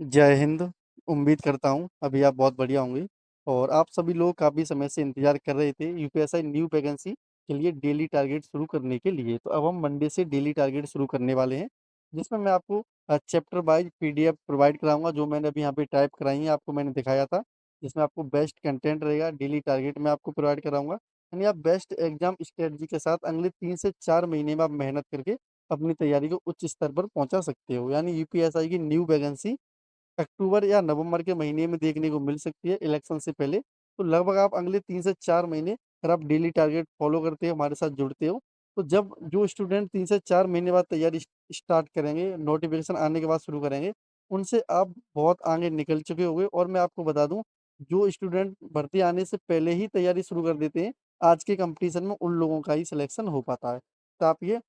जय हिंद। उम्मीद करता हूँ अभी आप बहुत बढ़िया होंगे और आप सभी लोग काफ़ी समय से इंतज़ार कर रहे थे यूपीएसआई न्यू वैकेंसी के लिए डेली टारगेट शुरू करने के लिए। तो अब हम मंडे से डेली टारगेट शुरू करने वाले हैं, जिसमें मैं आपको चैप्टर वाइज पीडीएफ प्रोवाइड कराऊँगा, जो मैंने अभी यहाँ पे टाइप कराई है, आपको मैंने दिखाया था। जिसमें आपको बेस्ट कंटेंट रहेगा, डेली टारगेट मैं आपको प्रोवाइड कराऊँगा। यानी आप बेस्ट एग्ज़ाम स्ट्रेटजी के साथ अगले 3 से 4 महीने में आप मेहनत करके अपनी तैयारी को उच्च स्तर पर पहुँचा सकते हो। यानी यूपीएसआई की न्यू वैकेंसी अक्टूबर या नवंबर के महीने में देखने को मिल सकती है इलेक्शन से पहले। तो लगभग आप अगले 3 से 4 महीने अगर आप डेली टारगेट फॉलो करते हो, हमारे साथ जुड़ते हो, तो जब जो स्टूडेंट 3 से 4 महीने बाद तैयारी स्टार्ट करेंगे, नोटिफ़िकेशन आने के बाद शुरू करेंगे, उनसे आप बहुत आगे निकल चुके होंगे। और मैं आपको बता दूँ, जो स्टूडेंट भर्ती आने से पहले ही तैयारी शुरू कर देते हैं, आज के कॉम्पिटिशन में उन लोगों का ही सिलेक्शन हो पाता है। तो आप ये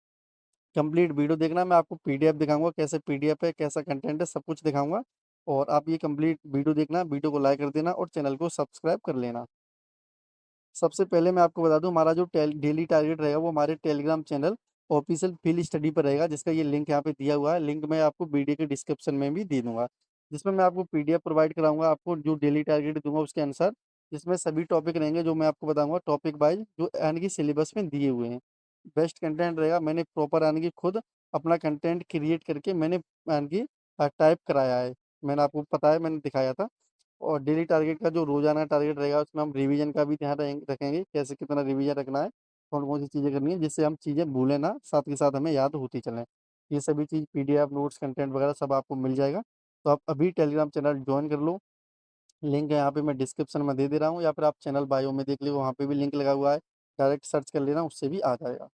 कंप्लीट वीडियो देखना, मैं आपको पीडीएफ दिखाऊँगा, कैसे पीडीएफ है, कैसा कंटेंट है, सब कुछ दिखाऊँगा। और आप ये कंप्लीट वीडियो देखना, वीडियो को लाइक कर देना और चैनल को सब्सक्राइब कर लेना। सबसे पहले मैं आपको बता दूँ, हमारा जो डेली टारगेट रहेगा वो हमारे Telegram channel official field study पर रहेगा, जिसका ये लिंक यहाँ पे दिया हुआ है। लिंक मैं आपको वीडियो के डिस्क्रिप्शन में भी दे दूँगा, जिसमें मैं आपको पीडीएफ प्रोवाइड कराऊँगा, आपको जो डेली टारगेट दूँगा उसके अनुसार, जिसमें सभी टॉपिक रहेंगे जो मैं आपको बताऊँगा टॉपिक वाइज़, जो यानी कि सिलेबस में दिए हुए हैं। बेस्ट कंटेंट रहेगा, मैंने प्रॉपर यानी कि खुद अपना कंटेंट क्रिएट करके मैंने यानी कि टाइप कराया है। मैंने आपको पता है, मैंने दिखाया था। और डेली टारगेट का जो रोज़ाना टारगेट रहेगा, उसमें हम रिवीजन का भी ध्यान रखेंगे, कैसे कितना रिवीजन रखना है, कौन-कौन सी चीज़ें करनी है, जिससे हम चीज़ें भूलें ना, साथ के साथ हमें याद होती चलें। ये सभी चीज़ पीडीएफ, नोट्स, कंटेंट वगैरह सब आपको मिल जाएगा। तो आप अभी टेलीग्राम चैनल जॉइन कर लो, लिंक यहाँ पे मैं डिस्क्रिप्शन में दे दे रहा हूँ, या फिर आप चैनल बायो में देख लो, वहाँ पे भी लिंक लगा हुआ है, डायरेक्ट सर्च कर लेना, उससे भी आ जाएगा।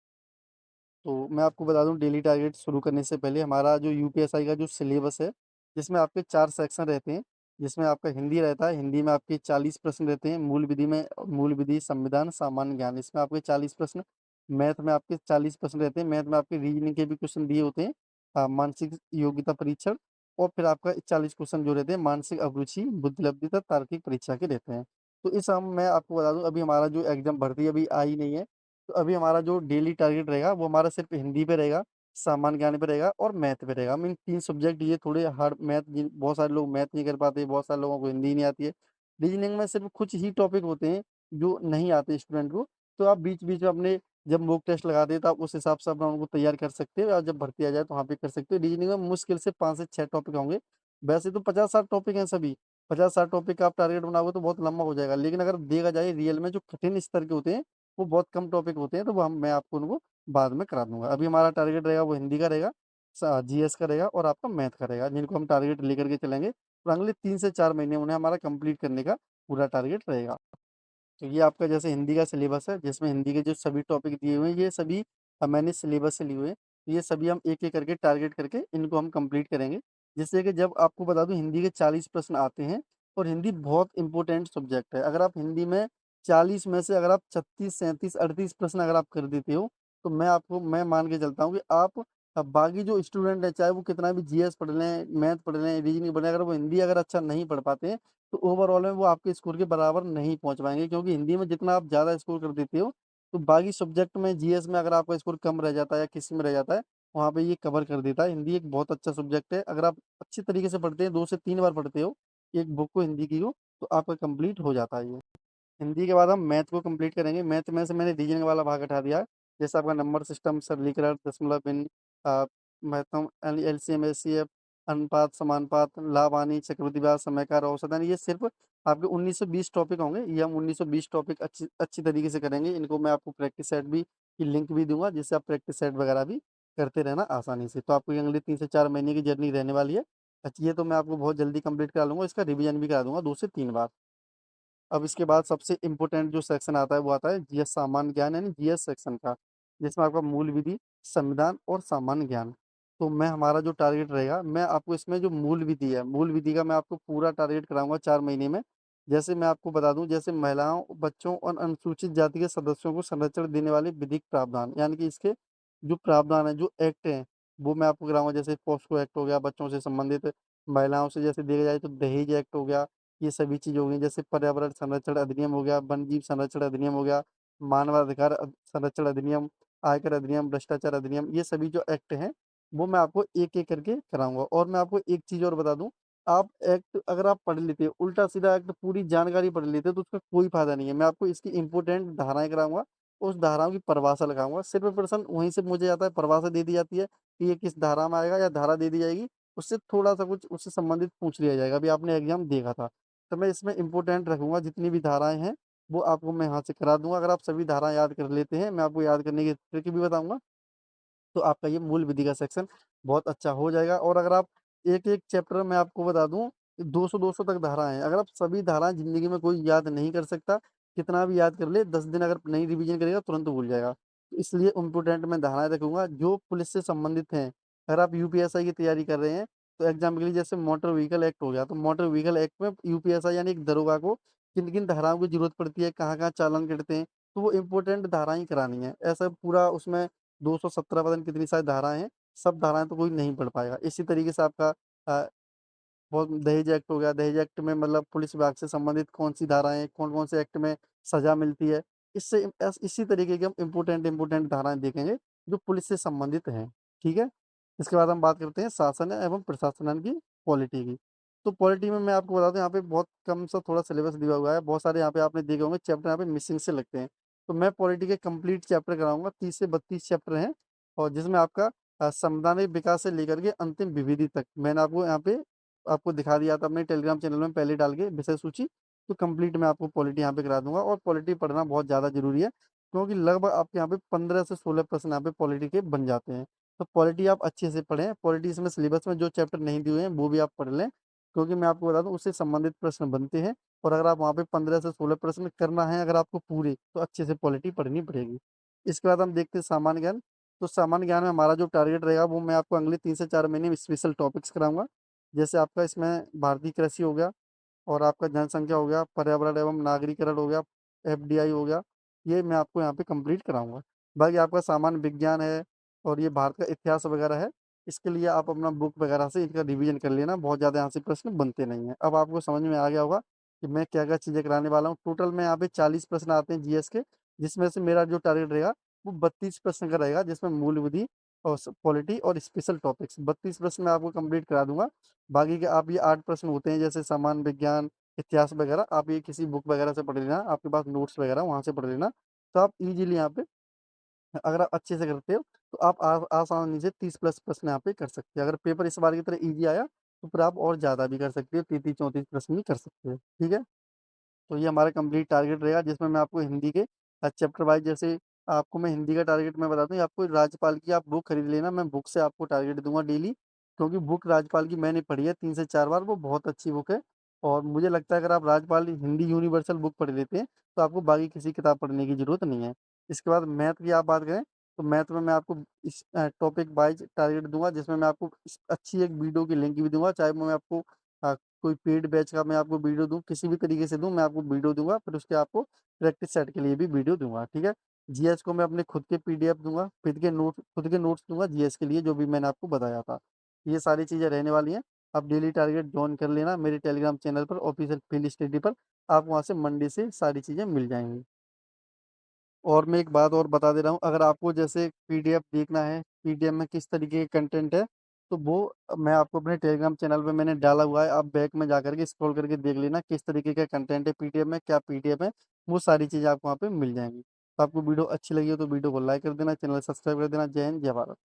तो मैं आपको बता दूँ, डेली टारगेट शुरू करने से पहले हमारा जो यूपीएसआई का जो सिलेबस है, जिसमें आपके 4 सेक्शन रहते हैं। जिसमें आपका हिंदी रहता है, हिंदी में आपके 40 प्रश्न रहते हैं, मूल विधि में मूल विधि, संविधान, सामान्य ज्ञान, इसमें आपके 40 प्रश्न। मैथ में आपके 40 प्रश्न रहते हैं, मैथ में आपके रीजनिंग के भी क्वेश्चन दिए होते हैं, मानसिक योग्यता परीक्षण। और फिर आपका 40 क्वेश्चन जो रहते हैं मानसिक अभिरुचि, बुद्धिलब्धि तथा तार्किक परीक्षा के रहते हैं। तो इस मैं आपको बता दूँ, अभी हमारा जो एग्जाम भर्ती अभी आई नहीं है, तो अभी हमारा जो डेली टारगेट रहेगा वो हमारा सिर्फ़ हिंदी पे रहेगा, सामान्य ज्ञान पे रहेगा और मैथ पे रहेगा। इन 3 सब्जेक्ट, ये थोड़े हार्ड मैथ, जिन बहुत सारे लोग मैथ नहीं कर पाते, बहुत सारे लोगों को हिंदी ही नहीं आती है। रीज़निंग में सिर्फ़ कुछ ही टॉपिक होते हैं जो नहीं आते स्टूडेंट को, तो आप बीच-बीच में अपने जब मॉक टेस्ट लगाते हैं तो आप उस हिसाब से अपना उनको तैयार कर सकते हो, और जब भर्ती आ जाए तो वहाँ पे कर सकते हो। रीज़निंग में मुश्किल से 5 से 6 टॉपिक होंगे। वैसे तो 50-60 टॉपिक हैं सभी, 50-60 टॉपिक का आप टारगेट बनाओगे तो बहुत लंबा हो जाएगा। लेकिन अगर देखा जाए रियल में जो कठिन स्तर के होते हैं, वो बहुत कम टॉपिक होते हैं, तो वो हम मैं आपको उनको बाद में करा दूँगा। अभी हमारा टारगेट रहेगा वो हिंदी का रहेगा, जीएस का रहेगा और आपका मैथ का रहेगा, जिनको हम टारगेट लेकर के चलेंगे। और अगले 3 से 4 महीने उन्हें हमारा कंप्लीट करने का पूरा टारगेट रहेगा। तो ये आपका जैसे हिंदी का सिलेबस है, जिसमें हिंदी के जो सभी टॉपिक दिए हुए हैं, ये सभी मैंने सिलेबस से लिए हुए हैं। तो ये सभी हम एक-एक करके टारगेट करके इनको हम कंप्लीट करेंगे। जिससे कि जब आपको बता दूँ, हिंदी के 40 प्रश्न आते हैं, और हिंदी बहुत इम्पोर्टेंट सब्जेक्ट है। अगर आप हिंदी में 40 में से अगर आप 36, 37, 38 प्रश्न अगर आप कर देते हो, तो मैं मान के चलता हूँ कि आप बाकी जो स्टूडेंट हैं, चाहे वो कितना भी जीएस पढ़ लें, मैथ पढ़ लें, रीजनिंग पढ़ लें, अगर वो हिंदी अगर अच्छा नहीं पढ़ पाते हैं, तो ओवरऑल में वो आपके स्कोर के बराबर नहीं पहुँच पाएँगे। क्योंकि हिंदी में जितना आप ज़्यादा स्कोर कर देते हो, तो बाकी सब्जेक्ट में, जीएस में अगर आपका स्कोर कम रह जाता है या किसी में रह जाता है, वहाँ पे ये कवर कर देता है। हिंदी एक बहुत अच्छा सब्जेक्ट है, अगर आप अच्छे तरीके से पढ़ते हैं, 2 से 3 बार पढ़ते हो, एक बुक को हिंदी की को, तो आपका कंप्लीट हो जाता है ये। हिंदी के बाद हम मैथ को कंप्लीट करेंगे। मैथ में से मैंने रीजनिंग वाला भाग हटा दिया है। जैसे आपका नंबर सिस्टम, सरलीकरण, दशमलव भिन्न, महत्तम, एलसीएम, एचसीएफ, अनुपात, समानुपात, लाभ, हानि, चक्रवृद्धि ब्याज, समयकार, औसतन, ये सिर्फ़ आपके 19 से 20 टॉपिक होंगे। ये हम 19 से 20 टॉपिक अच्छी अच्छी तरीके से करेंगे। इनको मैं आपको प्रैक्टिस सेट भी की लिंक भी दूँगा, जिससे आप प्रैक्टिस सेट वगैरह भी करते रहना आसानी से। तो आपको ये अगले 3 से 4 महीने की जर्नी रहने वाली है। ये तो मैं आपको बहुत जल्दी कंप्लीट करा लूँगा, इसका रिवीजन भी करा दूँगा 2 से 3 बार। अब इसके बाद सबसे इम्पोर्टेंट जो सेक्शन आता है वो आता है जीएस, सामान्य ज्ञान, यानी जीएस सेक्शन का, जिसमें आपका मूल विधि, संविधान और सामान्य ज्ञान। तो मैं हमारा जो टारगेट रहेगा, मैं आपको इसमें जो मूल विधि है, मूल विधि का मैं आपको पूरा टारगेट कराऊँगा 4 महीने में। जैसे मैं आपको बता दूँ, जैसे महिलाओं, बच्चों और अनुसूचित जाति के सदस्यों को संरक्षण देने वाले विधिक प्रावधान, यानी कि इसके जो प्रावधान है, जो एक्ट हैं, वो मैं आपको कराऊँगा। जैसे पॉस्को एक्ट हो गया, बच्चों से संबंधित, महिलाओं से जैसे देखा जाए तो दहेज एक्ट हो गया, ये सभी चीज़ हो गई। जैसे पर्यावरण संरक्षण अधिनियम हो गया, वन्यजीव संरक्षण अधिनियम हो गया, मानवाधिकार संरक्षण अधिनियम, आयकर अधिनियम, भ्रष्टाचार अधिनियम, ये सभी जो एक्ट हैं, वो मैं आपको एक-एक करके कराऊँगा। और मैं आपको एक चीज़ और बता दूँ, आप एक्ट अगर आप पढ़ लेते हो, उल्टा-सीधा एक्ट पूरी जानकारी पढ़ लेते हो तो उसका कोई फ़ायदा नहीं है। मैं आपको इसकी इम्पोर्टेंट धाराएँ कराऊँगा, उस धाराओं की परिभाषा लगाऊँगा। सिर्फ़ और पर्सन वहीं से मुझे आता है परिभाषा दे दी जाती है कि ये किस धारा में आएगा या धारा दे दी जाएगी, उससे थोड़ा-सा कुछ उससे संबंधित पूछ लिया जाएगा। अभी आपने एग्ज़ाम देखा था, तो मैं इसमें इम्पोर्टेंट रखूँगा जितनी भी धाराएँ हैं, वो आपको मैं यहाँ से करा दूँगा। अगर आप सभी धारा याद कर लेते हैं, मैं आपको याद करने की ट्रिक भी बताऊँगा। तो आपका ये मूल विधि का सेक्शन बहुत अच्छा हो जाएगा और अगर आप एक-एक चैप्टर में आपको बता दूँ 200-200 तक धाराएँ हैं। अगर आप सभी धाराएँ ज़िंदगी में कोई याद नहीं कर सकता, कितना भी याद कर ले 10 दिन अगर नहीं रिवीजन करेगा तुरंत भूल जाएगा। तो इसलिए इम्पोर्टेंट मैं धाराएँ रखूँगा जो पुलिस से संबंधित हैं। अगर आप यूपीएसआई की तैयारी कर रहे हैं, तो एग्ज़ाम्पल के लिए जैसे मोटर व्हीकल एक्ट हो गया, तो मोटर व्हीकल एक्ट में यूपीएसआई यानी एक दरोगा को किन-किन धाराओं की ज़रूरत पड़ती है, कहाँ-कहाँ चालान कटते हैं, तो वो इम्पोर्टेंट धाराएँ ही करानी है। ऐसा पूरा उसमें 217 पता नहीं कितनी सारी धाराएँ हैं, सब धाराएँ तो कोई नहीं पढ़ पाएगा। इसी तरीके से आपका अ, बहुत दहेज एक्ट हो गया, दहेज एक्ट में मतलब पुलिस विभाग से संबंधित कौन-सी धाराएँ हैं, कौन-कौन से एक्ट में सज़ा मिलती है। इससे इसी तरीके की हम इम्पोर्टेंट धाराएँ देखेंगे, जो पुलिस से संबंधित हैं, ठीक है? इसके बाद हम बात करते हैं शासन एवं प्रशासन की पॉलिटी की। तो पॉलिटी में मैं आपको बता दूँ यहाँ पे बहुत कम सा थोड़ा सिलेबस दिया हुआ है, बहुत सारे यहाँ पे आपने देखे होंगे चैप्टर यहाँ पे मिसिंग से लगते हैं। तो मैं पॉलिटी के कंप्लीट चैप्टर कराऊँगा, 30 से 32 चैप्टर हैं और जिसमें आपका संवैधानिक विकास से लेकर के अंतिम विविधि तक मैंने आपको यहाँ पे आपको दिखा दिया था अपने टेलीग्राम चैनल में पहले डाल के विषय सूची, तो कंप्लीट मैं आपको पॉलिटी यहाँ पे करा दूँगा और पॉलिटी पढ़ना बहुत ज़्यादा ज़रूरी है, क्योंकि लगभग आपके यहाँ पे 15 से 16 प्रश्न यहाँ पे पॉलिटी के बन जाते हैं। तो पॉलिटी आप अच्छे से पढ़ें, पॉलिटी इसमें सिलेबस में जो चैप्टर नहीं दिए हुए हैं, वो भी आप पढ़ लें, क्योंकि मैं आपको बता दूँ उससे संबंधित प्रश्न बनते हैं और अगर आप वहाँ पे 15 से 16 प्रश्न करना है अगर आपको पूरे, तो अच्छे से पॉलिटी पढ़नी पड़ेगी। इसके बाद हम देखते हैं सामान्य ज्ञान, तो सामान्य ज्ञान में हमारा जो टारगेट रहेगा वो मैं आपको अगले 3 से 4 महीने में स्पेशल टॉपिक्स कराऊँगा। जैसे आपका इसमें भारतीय कृषि हो गया और आपका जनसंख्या हो गया, पर्यावरण एवं नागरीकरण हो गया, एफडीआई हो गया, ये मैं आपको यहाँ पे कंप्लीट कराऊँगा। बाकी आपका सामान्य विज्ञान है और ये भारत का इतिहास वगैरह है, इसके लिए आप अपना बुक वगैरह से इनका रिवीजन कर लेना, बहुत ज़्यादा यहाँ से प्रश्न बनते नहीं हैं। अब आपको समझ में आ गया होगा कि मैं क्या-क्या चीज़ें कराने वाला हूँ। टोटल में यहाँ पे 40 प्रश्न आते हैं जीएस के, जिसमें से मेरा जो टारगेट रहेगा, वो 32 प्रश्न का रहेगा, जिसमें मूल विधि और पॉलिटी और स्पेशल टॉपिक्स 32 प्रश्न मैं आपको कंप्लीट करा दूँगा। बाकी के आप ये 8 प्रश्न होते हैं जैसे सामान्य विज्ञान, इतिहास वगैरह, आप ये किसी बुक वगैरह से पढ़ लेना, आपके पास नोट्स वगैरह वहाँ से पढ़ लेना। तो आप ईज़िली यहाँ पे अगर आप अच्छे से करते हो, तो आप आसानी से 30 प्लस प्रश्न यहाँ पे कर सकते हैं। अगर पेपर इस बार की तरह ईज़ी आया, तो फिर आप और ज़्यादा भी कर सकते हो, 33-34 प्रश्न भी कर सकते हो, ठीक है? तो ये हमारा कंप्लीट टारगेट रहेगा जिसमें मैं आपको हिंदी के चैप्टर वाइज़ जैसे आपको मैं हिंदी का टारगेट मैं बता दूँ, आपको राज्यपाल की आप बुक खरीद लेना, मैं बुक से आपको टारगेट दूँगा डेली, क्योंकि बुक राज्यपाल की मैंने पढ़ी है 3 से 4 बार, वो बहुत अच्छी बुक है और मुझे लगता है अगर आप राज्यपाल हिंदी यूनिवर्सल बुक पढ़ लेते हैं, तो आपको बाकी किसी किताब पढ़ने की ज़रूरत नहीं है। इसके बाद मैथ की आप बात करें, तो मैथ में मैं आपको इस टॉपिक वाइज़ टारगेट दूँगा जिसमें मैं आपको अच्छी एक वीडियो की लिंक भी दूँगा, चाहे मैं आपको अ, कोई पेड बैच का मैं आपको वीडियो दूँ, किसी भी तरीके से दूँ, मैं आपको वीडियो दूँगा, फिर उसके आपको प्रैक्टिस सेट के लिए भी वीडियो दूँगा, ठीक है? जीएस को मैं अपने खुद के पीडीएफ दूँगा, खुद के नोट्स दूँगा जीएस के लिए, जो भी मैंने आपको बताया था। ये सारी चीज़ें रहने वाली हैं। आप डेली टारगेट जॉइन कर लेना मेरे टेलीग्राम चैनल पर, ऑफ़िशियल फ़ील्ड स्टडी पर, आपको वहाँ से मंडे से सारी चीज़ें मिल जाएँगी। और मैं एक बात और बता दे रहा हूँ, अगर आपको जैसे पीडीएफ देखना है, पीडीएफ में किस तरीके के कंटेंट है, तो वो मैं आपको अपने टेलीग्राम चैनल पे मैंने डाला हुआ है, आप बैक में जाकर के स्क्रॉल करके देख लेना किस तरीके का कंटेंट है पीडीएफ में, क्या पीडीएफ है, वो सारी चीज़ें आपको वहाँ पे मिल जाएँगी। तो आपको वीडियो अच्छी लगी हो तो वीडियो को लाइक कर देना, चैनल सब्सक्राइब कर देना। जय हिंद, जय भारत।